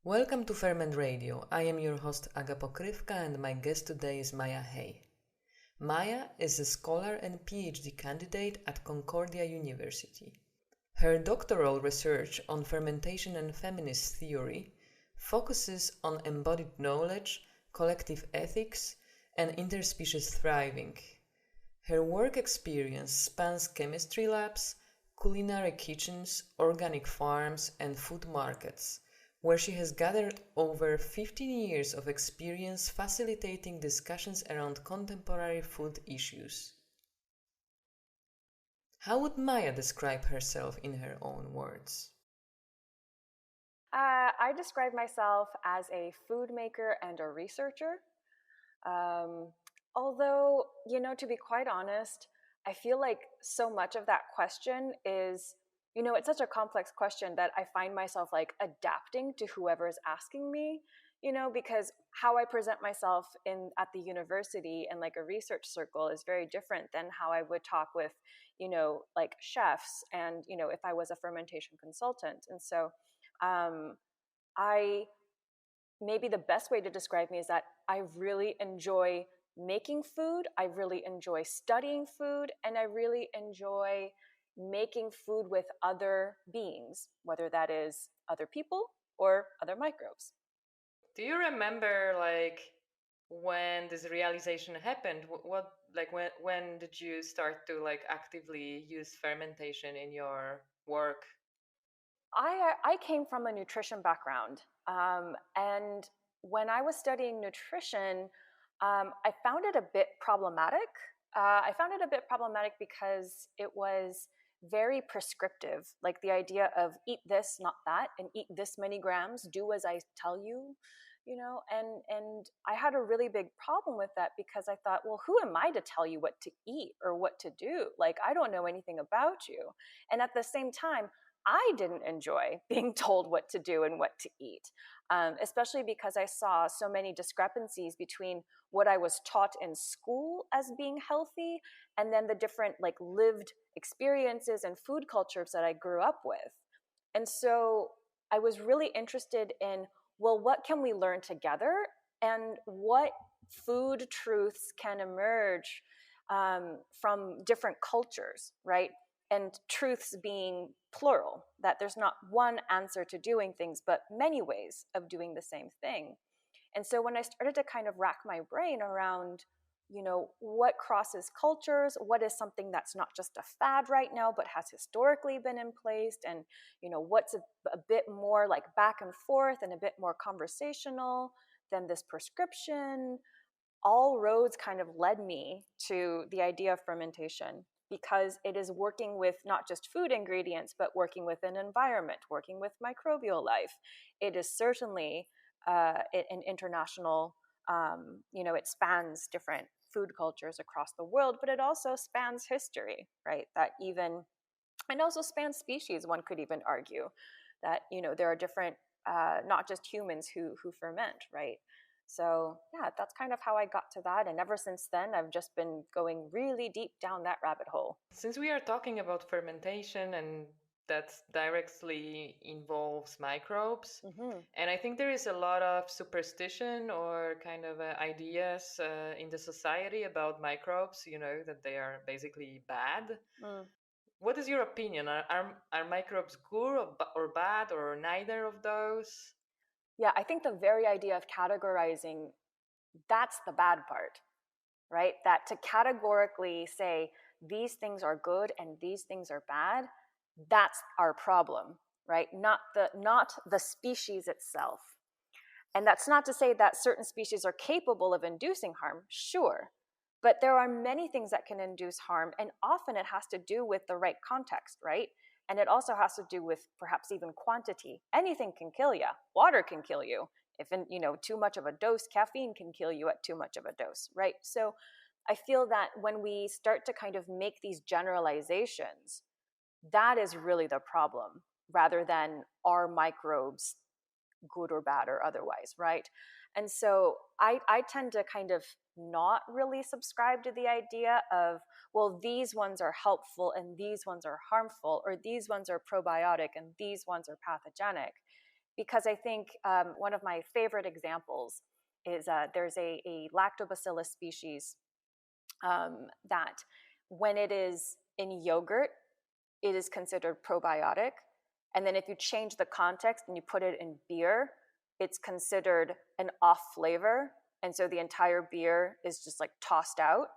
Welcome to Ferment Radio. I am your host Aga Pokrywka and my guest today is Maya Hay. Maya is a scholar and PhD candidate at Concordia University. Her doctoral research on fermentation and feminist theory focuses on embodied knowledge, collective ethics, and interspecies thriving. Her work experience spans chemistry labs, culinary kitchens, organic farms, and food markets, where she has gathered over 15 years of experience facilitating discussions around contemporary food issues. How would Maya describe herself in her own words? I describe myself as a food maker and a researcher. Although, to be quite honest, I feel like so much of that question is, it's such a complex question that I find myself like adapting to whoever is asking me, because how I present myself at the university and like a research circle is very different than how I would talk with, like chefs and, if I was a fermentation consultant. And so I maybe the best way to describe me is that I really enjoy making food, I really enjoy studying food, and I really enjoy making food with other beings, whether that is other people or other microbes. Do you remember when this realization happened? When did you start to actively use fermentation in your work? I came from a nutrition background, and when I was studying nutrition, I found it a bit problematic. I found it a bit problematic because it was very prescriptive, like the idea of eat this, not that, and eat this many grams, do as I tell you, and I had a really big problem with that because I thought, well, who am I to tell you what to eat or what to do? Like, I don't know anything about you. And at the same time, I didn't enjoy being told what to do and what to eat, especially because I saw so many discrepancies between what I was taught in school as being healthy and then the different like lived experiences and food cultures that I grew up with. And so I was really interested in, well, what can we learn together and what food truths can emerge from different cultures, right? And truths being plural, that there's not one answer to doing things, but many ways of doing the same thing. And so when I started to kind of rack my brain around, what crosses cultures, what is something that's not just a fad right now, but has historically been in place, and, what's a bit more like back and forth and a bit more conversational than this prescription, all roads kind of led me to the idea of fermentation, because it is working with not just food ingredients, but working with an environment, working with microbial life. It is certainly an international, it spans different food cultures across the world, but it also spans history, right? And also spans species, one could even argue that, there are different, not just humans who ferment, right? So yeah, that's kind of how I got to that. And ever since then, I've just been going really deep down that rabbit hole. Since we are talking about fermentation and that directly involves microbes, and I think there is a lot of superstition or kind of ideas in the society about microbes, that they are basically bad. What is your opinion? Are microbes good or bad or neither of those? Yeah, I think the very idea of categorizing, that's the bad part, right? That to categorically say these things are good and these things are bad, that's our problem, right? Not the species itself. And that's not to say that certain species are capable of inducing harm, sure. But there are many things that can induce harm, and often it has to do with the right context, right? And it also has to do with perhaps even quantity. Anything can kill you. Water can kill you. If too much of a dose, caffeine can kill you at too much of a dose, right? So I feel that when we start to kind of make these generalizations, that is really the problem, rather than are microbes good or bad or otherwise, right? And so I tend to kind of not really subscribe to the idea of, well, these ones are helpful and these ones are harmful, or these ones are probiotic and these ones are pathogenic. because I think one of my favorite examples is there's a lactobacillus species that when it is in yogurt, it is considered probiotic. And then if you change the context and you put it in beer, it's considered an off flavor. And so the entire beer is just like tossed out.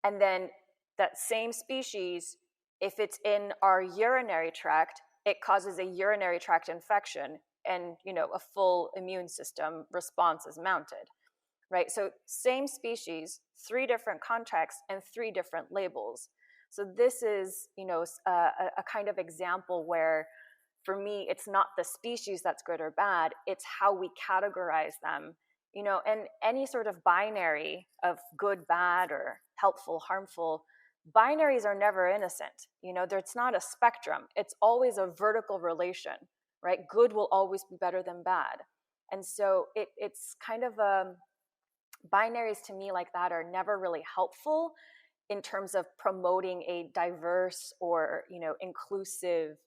And then that same species, if it's in our urinary tract, it causes a urinary tract infection, and a full immune system response is mounted, right? So same species, 3 different contexts and 3 different labels. So this is a kind of example where, for me, it's not the species that's good or bad, it's how we categorize them. And any sort of binary of good, bad, or helpful, harmful, binaries are never innocent. It's not a spectrum. It's always a vertical relation, right? Good will always be better than bad. And so it's kind of binaries to me like that are never really helpful in terms of promoting a diverse or, inclusive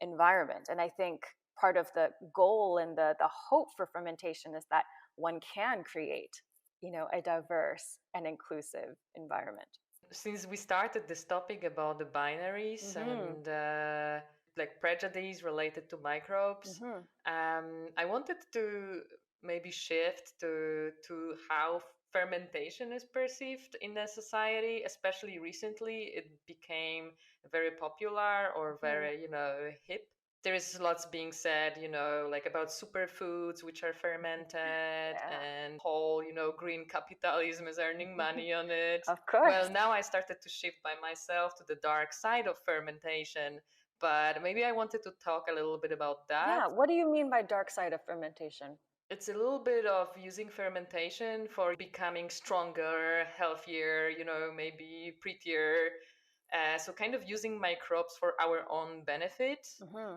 environment. And I think part of the goal and the hope for fermentation is that one can create, a diverse and inclusive environment. Since we started this topic about the binaries and like prejudice related to microbes, I wanted to maybe shift to how fermentation is perceived in a society. Especially recently, it became very popular or very hip. There is lots being said, like about superfoods which are fermented, and whole, green capitalism is earning money on it. Of course. Well, now I started to shift by myself to the dark side of fermentation, but maybe I wanted to talk a little bit about that. Yeah, what do you mean by dark side of fermentation? It's a little bit of using fermentation for becoming stronger, healthier, maybe prettier. So kind of using microbes for our own benefit.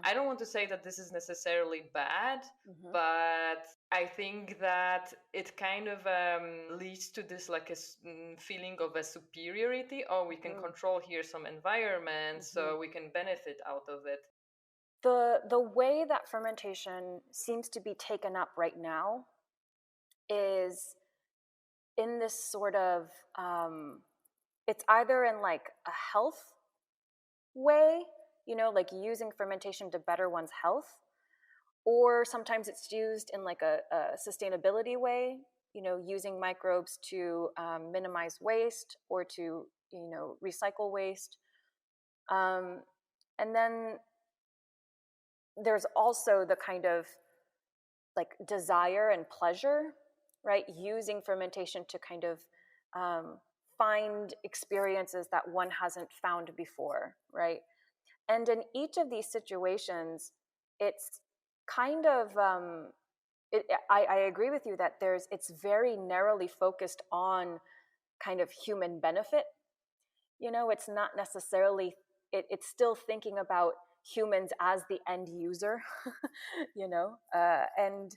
I don't want to say that this is necessarily bad, but I think that it kind of leads to this like a feeling of a superiority. Oh, we can control here some environment, so we can benefit out of it. The way that fermentation seems to be taken up right now is in this sort of it's either in like a health way, like using fermentation to better one's health, or sometimes it's used in like a sustainability way, using microbes to minimize waste or to recycle waste. And then there's also the kind of like desire and pleasure, right? Using fermentation to kind of find experiences that one hasn't found before, right? And in each of these situations, it's kind of, I agree with you that it's very narrowly focused on kind of human benefit. It's not necessarily, it's still thinking about humans as the end user, and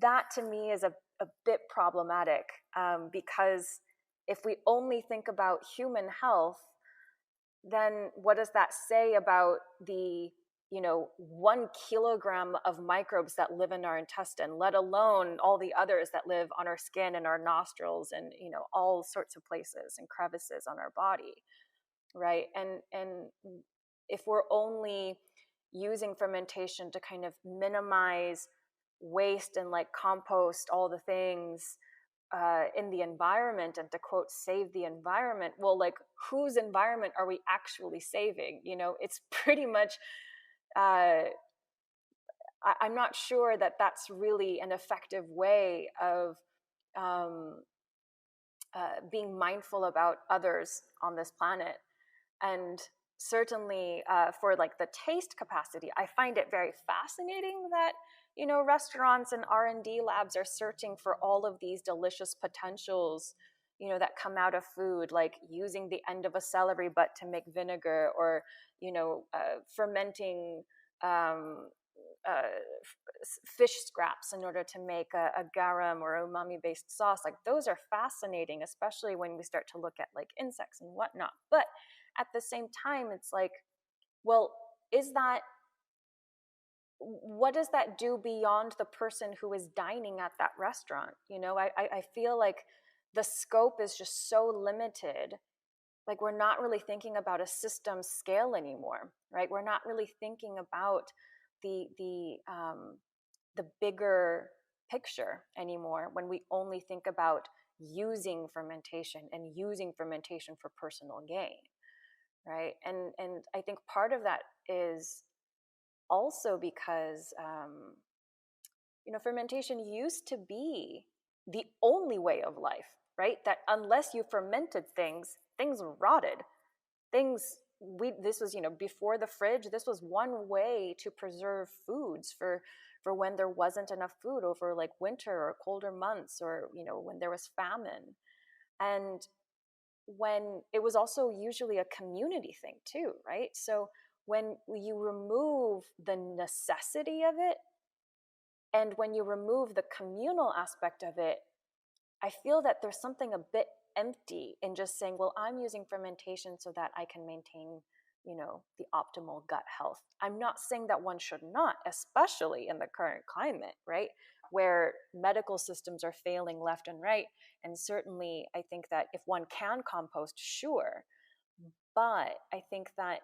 that to me is a bit problematic, because if we only think about human health, then what does that say about the 1 kilogram of microbes that live in our intestine, let alone all the others that live on our skin and our nostrils and all sorts of places and crevices on our body, right? And if we're only using fermentation to kind of minimize waste and like compost all the things in the environment and to quote save the environment, well, like whose environment are we actually saving? It's pretty much I'm not sure that that's really an effective way of being mindful about others on this planet. And certainly for like the taste capacity, I find it very fascinating that restaurants and R&D labs are searching for all of these delicious potentials that come out of food, like using the end of a celery butt to make vinegar, or fermenting fish scraps in order to make a garam or umami based sauce. Like those are fascinating, especially when we start to look at like insects and whatnot. But at the same time, it's like, well, is that what does that do beyond the person who is dining at that restaurant? I feel like the scope is just so limited. Like, we're not really thinking about a system scale anymore, right? We're not really thinking about the bigger picture anymore when we only think about using fermentation and using fermentation for personal gain, right? And I think part of that is also because fermentation used to be the only way of life, right? That unless you fermented things rotted. This was, before the fridge, this was one way to preserve foods for when there wasn't enough food over like winter or colder months, or when there was famine. And when it was also usually a community thing too, right? So when you remove the necessity of it, and when you remove the communal aspect of it, I feel that there's something a bit empty in just saying, well, I'm using fermentation so that I can maintain, the optimal gut health. I'm not saying that one should not, especially in the current climate, right? Where medical systems are failing left and right. And certainly, I think that if one can compost, sure. But I think that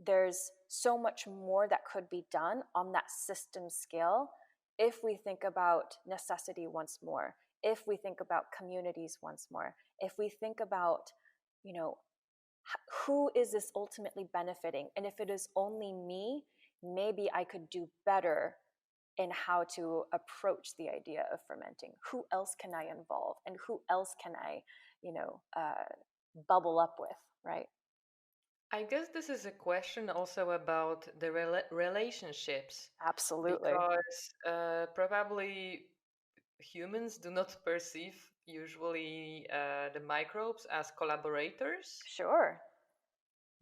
there's so much more that could be done on that system scale if we think about necessity once more, if we think about communities once more, if we think about, who is this ultimately benefiting? And if it is only me, maybe I could do better in how to approach the idea of fermenting. Who else can I involve? And who else can I, bubble up with, right? I guess this is a question also about the relationships. Absolutely. Because probably humans do not perceive usually the microbes as collaborators, Sure.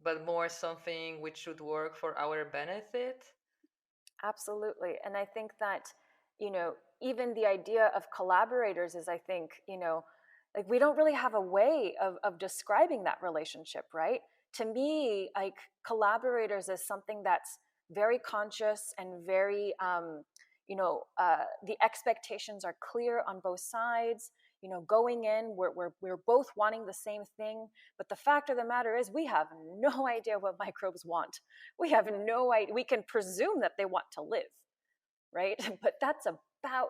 but more something which should work for our benefit. Absolutely. And I think that, even the idea of collaborators is, I think, like, we don't really have a way of describing that relationship, right? To me, like, collaborators is something that's very conscious and very, the expectations are clear on both sides. Going in, we're both wanting the same thing. But the fact of the matter is, we have no idea what microbes want. We have no idea. We can presume that they want to live, right? But that's about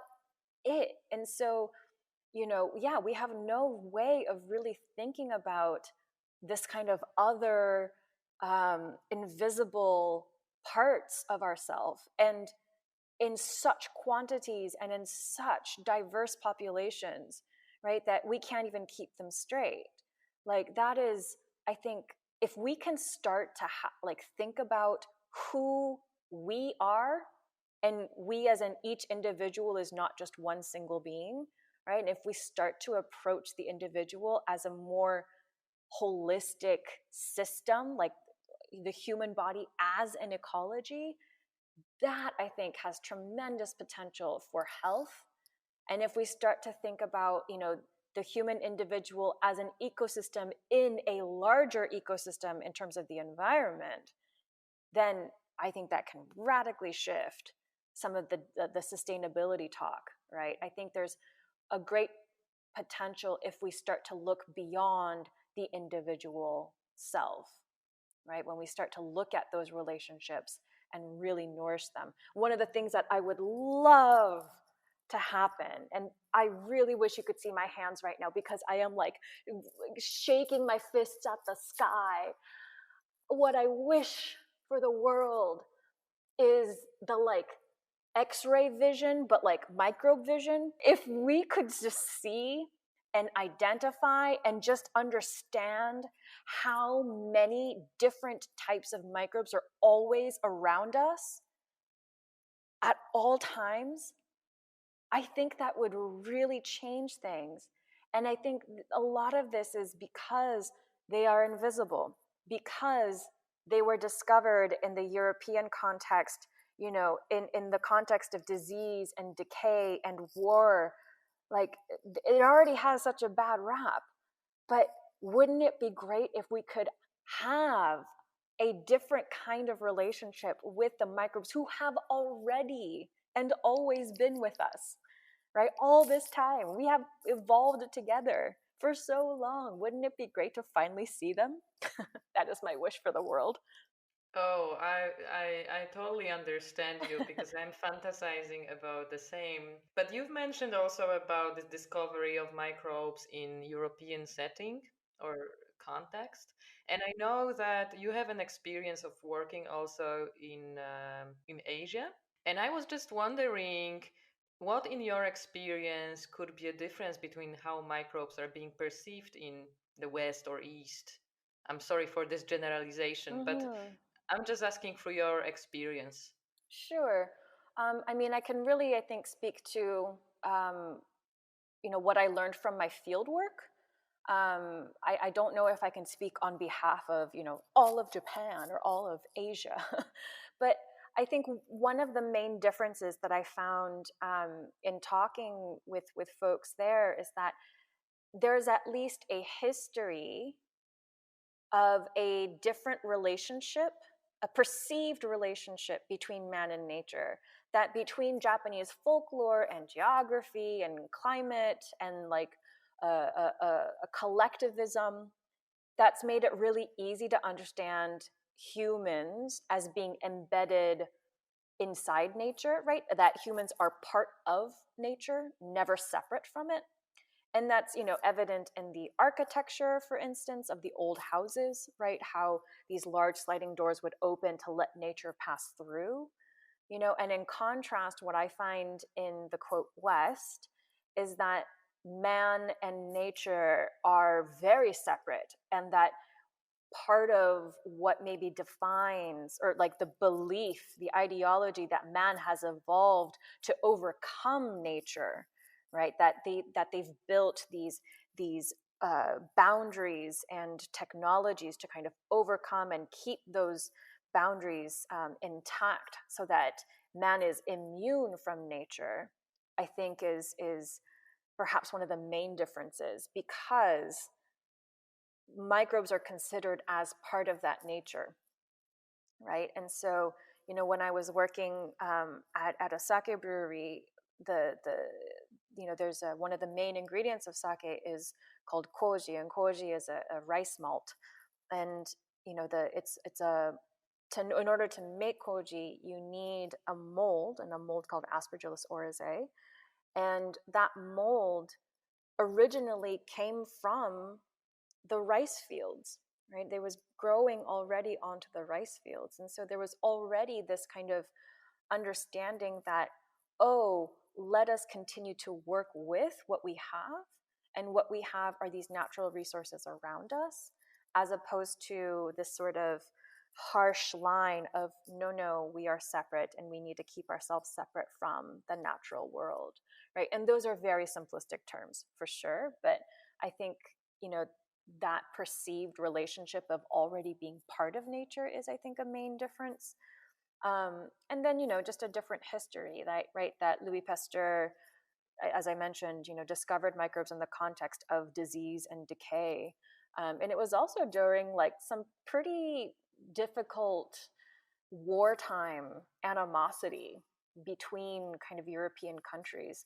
it. And so, yeah, we have no way of really thinking about this kind of other invisible parts of ourselves, and in such quantities and in such diverse populations, right, that we can't even keep them straight. Like, that is, I think, if we can start to think about who we are, and we as in each individual is not just one single being, right? And if we start to approach the individual as a more holistic system, like the human body as an ecology, that I think has tremendous potential for health. And if we start to think about, the human individual as an ecosystem in a larger ecosystem in terms of the environment, then I think that can radically shift some of the sustainability talk, right? I think there's a great potential if we start to look beyond the individual self, right? When we start to look at those relationships and really nourish them. One of the things that I would love to happen, and I really wish you could see my hands right now because I am like shaking my fists at the sky. What I wish for the world is the X-ray vision, but like microbe vision. If we could just see and identify and just understand how many different types of microbes are always around us at all times, I think that would really change things. And I think a lot of this is because they are invisible, because they were discovered in the European context, in the context of disease and decay and war. Like, it already has such a bad rap. But wouldn't it be great if we could have a different kind of relationship with the microbes who have already and always been with us, right? All this time, we have evolved together for so long. Wouldn't it be great to finally see them? That is my wish for the world. Oh, I totally understand you because I'm fantasizing about the same. But you've mentioned also about the discovery of microbes in European setting or context. And I know that you have an experience of working also in Asia. And I was just wondering what in your experience could be a difference between how microbes are being perceived in the West or East. I'm sorry for this generalization, but Mm-hmm. I'm just asking for your experience. Sure. I mean, I can really, I think, speak to what I learned from my field work. I don't know if I can speak on behalf of all of Japan or all of Asia, but I think one of the main differences that I found in talking with folks there is that there's at least a history of a different relationship, a perceived relationship between man and nature, that between Japanese folklore and geography and climate and like a collectivism that's made it really easy to understand humans as being embedded inside nature, right? That humans are part of nature, never separate from it. And that's evident in the architecture, for instance, of the old houses, right? How these large sliding doors would open to let nature pass through. And in contrast, what I find in the quote West is that man and nature are very separate, and that part of what maybe defines, or like the belief, the ideology that man has evolved to overcome nature, right? They've built these boundaries and technologies to kind of overcome and keep those boundaries intact, so that man is immune from nature. I think is perhaps one of the main differences, because microbes are considered as part of that nature, right? And so, when I was working at a sake brewery, there's one of the main ingredients of sake is called koji, and koji is a rice malt, and it's a in order to make koji, you need a mold, and a mold called Aspergillus oryzae, and that mold originally came from the rice fields, right? They was growing already onto the rice fields. And so there was already this kind of understanding that, oh, let us continue to work with what we have. And what we have are these natural resources around us, as opposed to this sort of harsh line of, no, we are separate and we need to keep ourselves separate from the natural world, right? And those are very simplistic terms for sure. But I think, that perceived relationship of already being part of nature is, I think, a main difference. And then, just a different history, right? That Louis Pasteur, as I mentioned, discovered microbes in the context of disease and decay. And it was also during like some pretty difficult wartime animosity between kind of European countries.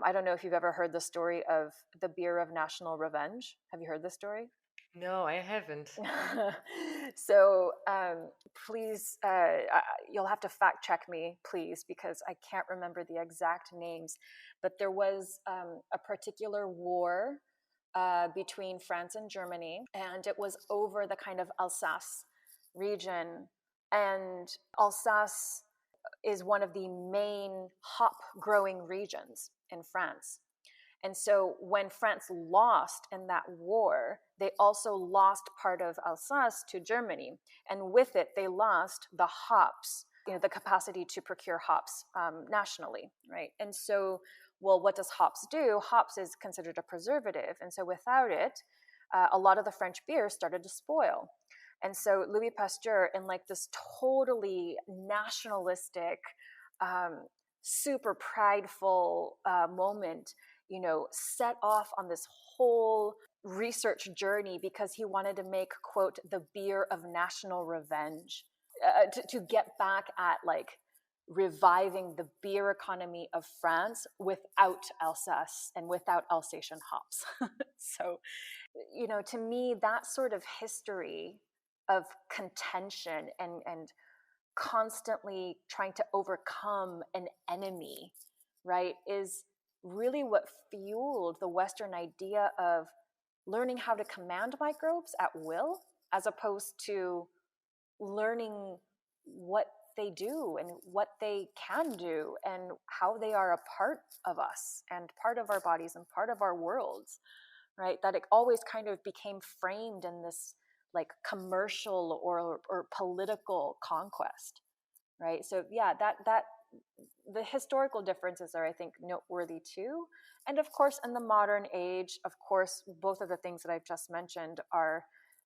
I don't know if you've ever heard the story of the beer of national revenge. Have you heard this story? No, I haven't. So please, you'll have to fact check me, please, because I can't remember the exact names. But there was a particular war between France and Germany, and it was over the kind of Alsace region. And Alsace is one of the main hop growing regions in France. And so when France lost in that war, they also lost part of Alsace to Germany. And with it, they lost the hops, the capacity to procure hops nationally, right? And so, well, what does hops do? Hops is considered a preservative. And so without it, a lot of the French beer started to spoil. And so Louis Pasteur, in like this totally nationalistic, super prideful moment, set off on this whole research journey because he wanted to make, quote, the beer of national revenge, to get back at like reviving the beer economy of France without Alsace and without Alsatian hops. So, to me, that sort of history of contention and constantly trying to overcome an enemy, right, is really what fueled the Western idea of learning how to command microbes at will, as opposed to learning what they do and what they can do and how they are a part of us and part of our bodies and part of our worlds, right? That it always kind of became framed in this like commercial or political conquest, right? So yeah, that the historical differences are, I think, noteworthy too. And of course, in the modern age, of course, both of the things that I've just mentioned are,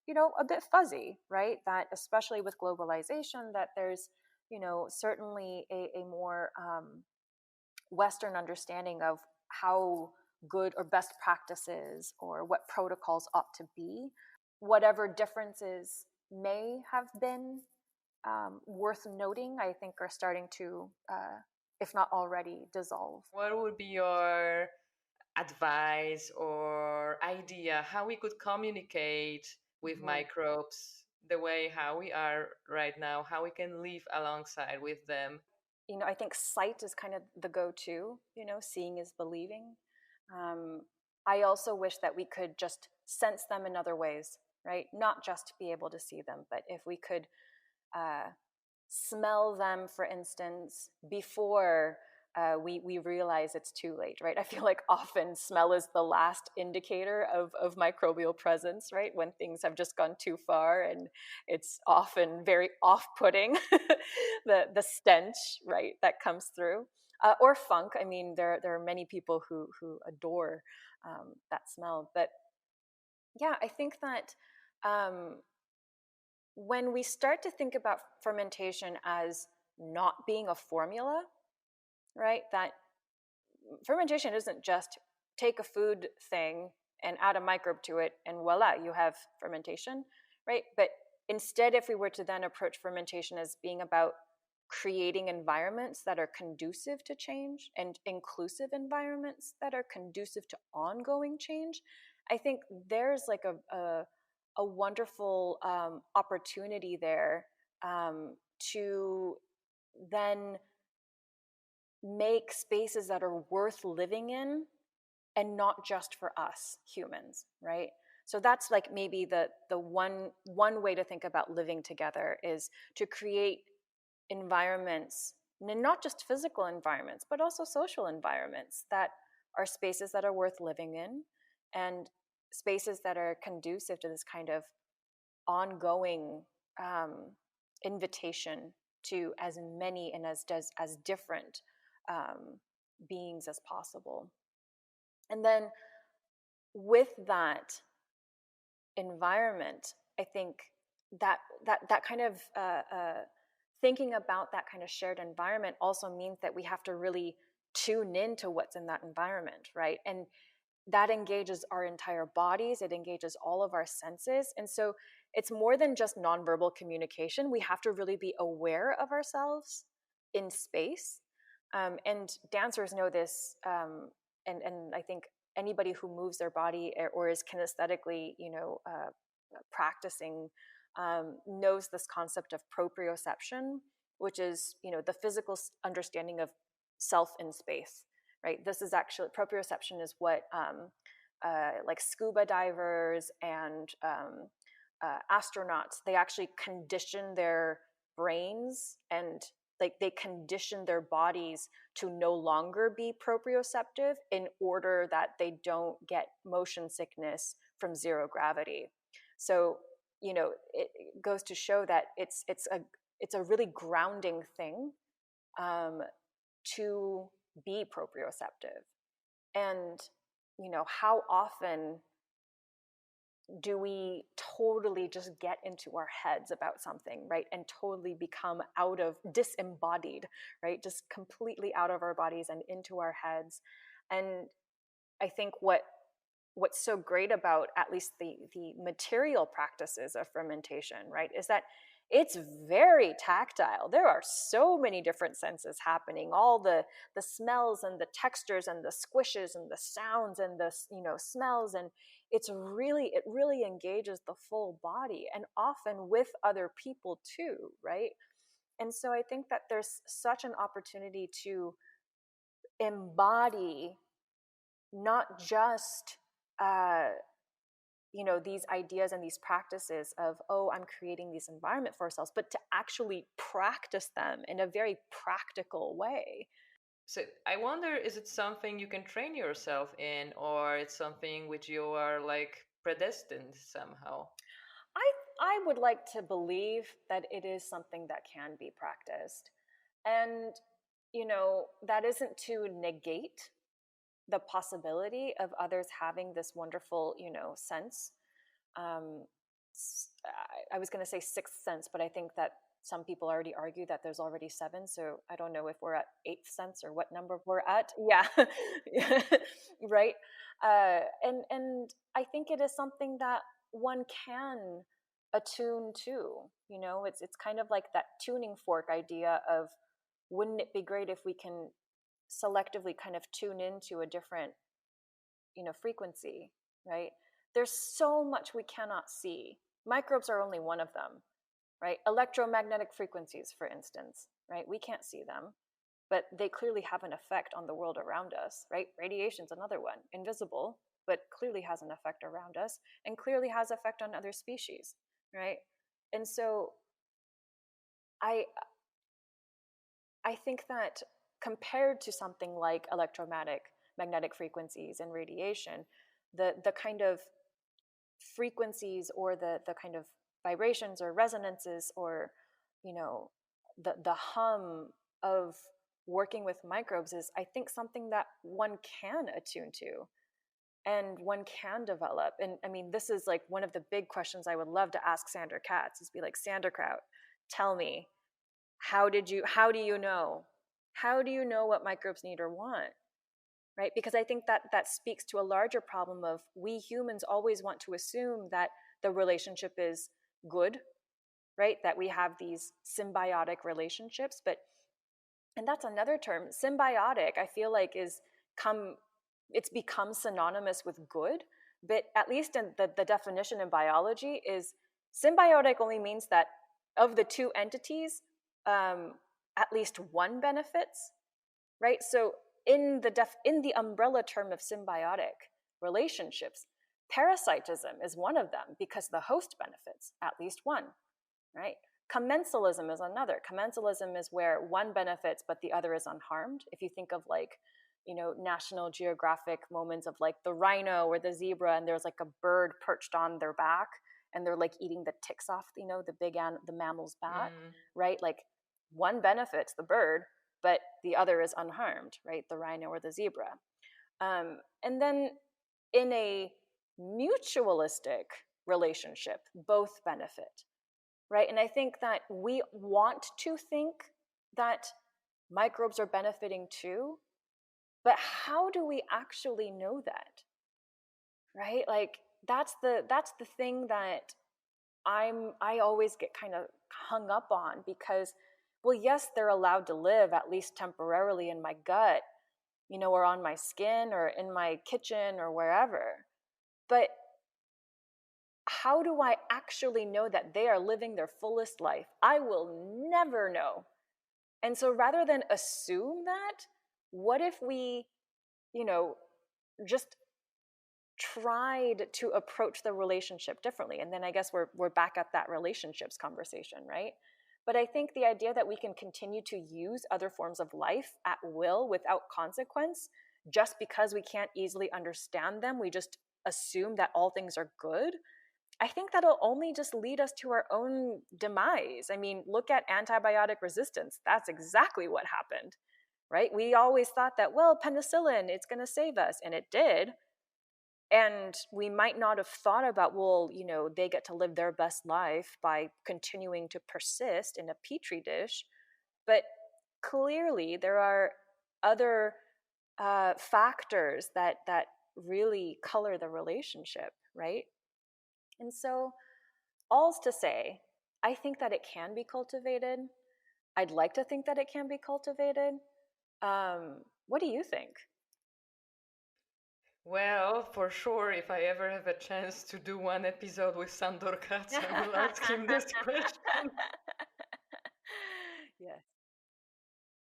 a bit fuzzy, right? That especially with globalization, that there's, certainly a more Western understanding of how good or best practices or what protocols ought to be. Whatever differences may have been worth noting, I think are starting to, if not already, dissolve. What would be your advice or idea how we could communicate with microbes the way how we are right now, how we can live alongside with them? I think sight is kind of the go-to, seeing is believing. I also wish that we could just sense them in other ways, right? Not just be able to see them, but if we could smell them, for instance, before we realize it's too late, right? I feel like often smell is the last indicator of microbial presence, right? When things have just gone too far, and it's often very off-putting, the stench, right, that comes through. Or funk. I mean, there are many people who adore that smell. But yeah, I think that when we start to think about fermentation as not being a formula, right? That fermentation isn't just take a food thing and add a microbe to it and voila, you have fermentation, right? But instead, if we were to then approach fermentation as being about creating environments that are conducive to change and inclusive environments that are conducive to ongoing change, I think there's like a wonderful opportunity there to then make spaces that are worth living in, and not just for us humans, right? So that's like maybe the one way to think about living together, is to create environments, and not just physical environments, but also social environments that are spaces that are worth living in, and spaces that are conducive to this kind of ongoing invitation to as many and as different beings as possible. And then with that environment, I think that kind of thinking about that kind of shared environment also means that we have to really tune into what's in that environment, right? And that engages our entire bodies, it engages all of our senses. And so it's more than just nonverbal communication. We have to really be aware of ourselves in space. And dancers know this, and I think anybody who moves their body or is kinesthetically, practicing, knows this concept of proprioception, which is, the physical understanding of self in space, right? This is actually, proprioception is what like scuba divers and astronauts, they actually condition their brains and like they condition their bodies to no longer be proprioceptive in order that they don't get motion sickness from zero gravity. So, it goes to show that it's a really grounding thing to be proprioceptive. And, how often do we totally just get into our heads about something, right? And totally become disembodied, right? Just completely out of our bodies and into our heads. And I think what what's so great about at least the material practices of fermentation, right, is that it's very tactile. There are so many different senses happening, all the smells and the textures and the squishes and the sounds and the smells, and it really engages the full body, and often with other people too, right? And so I think that there's such an opportunity to embody not just these ideas and these practices of, oh, I'm creating this environment for ourselves, but to actually practice them in a very practical way. So I wonder, is it something you can train yourself in, or it's something which you are like predestined somehow? I would like to believe that it is something that can be practiced. And, that isn't to negate the possibility of others having this wonderful, sense. I was going to say sixth sense, but I think that some people already argue that there's already seven. So I don't know if we're at eighth sense or what number we're at. Yeah, right. And I think it is something that one can attune to. It's kind of like that tuning fork idea of, wouldn't it be great if we can selectively kind of tune into a different frequency, right? There's so much we cannot see. Microbes are only one of them, right? Electromagnetic frequencies, for instance, right? We can't see them, but they clearly have an effect on the world around us, right? Radiation's another one, invisible, but clearly has an effect around us and clearly has effect on other species, right? And so I think that compared to something like magnetic frequencies and radiation, the kind of frequencies or the kind of vibrations or resonances or the hum of working with microbes is, I think, something that one can attune to and one can develop. And I mean, this is like one of the big questions I would love to ask Sandra Katz, is be like, Sandra Kraut, tell me, how do you know what microbes need or want, right? Because I think that speaks to a larger problem of, we humans always want to assume that the relationship is good, right? That we have these symbiotic relationships, and that's another term, symbiotic, I feel like it's become synonymous with good, but at least in the definition in biology is, symbiotic only means that of the two entities, at least one benefits, right? So in the umbrella term of symbiotic relationships, parasitism is one of them because the host benefits at least one, right? Commensalism is another. Commensalism is where one benefits but the other is unharmed. If you think of like, National Geographic moments of like the rhino or the zebra, and there's like a bird perched on their back and they're like eating the ticks off, the mammal's back, right? Like one benefits the bird, but the other is unharmed, right? The rhino or the zebra. And then in a mutualistic relationship, both benefit, right? And I think that we want to think that microbes are benefiting too, but how do we actually know that, right? Like that's the thing that I always get kind of hung up on, because, well, yes, they're allowed to live at least temporarily in my gut, or on my skin or in my kitchen or wherever. But how do I actually know that they are living their fullest life? I will never know. And so rather than assume that, what if we, just tried to approach the relationship differently? And then I guess we're back at that relationships conversation, right? But I think the idea that we can continue to use other forms of life at will without consequence, just because we can't easily understand them, we just assume that all things are good, I think that'll only just lead us to our own demise. I mean, look at antibiotic resistance. That's exactly what happened, right? We always thought that, well, penicillin, it's going to save us, and it did. And we might not have thought about, well, they get to live their best life by continuing to persist in a petri dish. But clearly there are other factors that really color the relationship, right? And so, all's to say, I think that it can be cultivated. I'd like to think that it can be cultivated. What do you think? Well, for sure, if I ever have a chance to do one episode with Sandor Katz, I will ask him this question.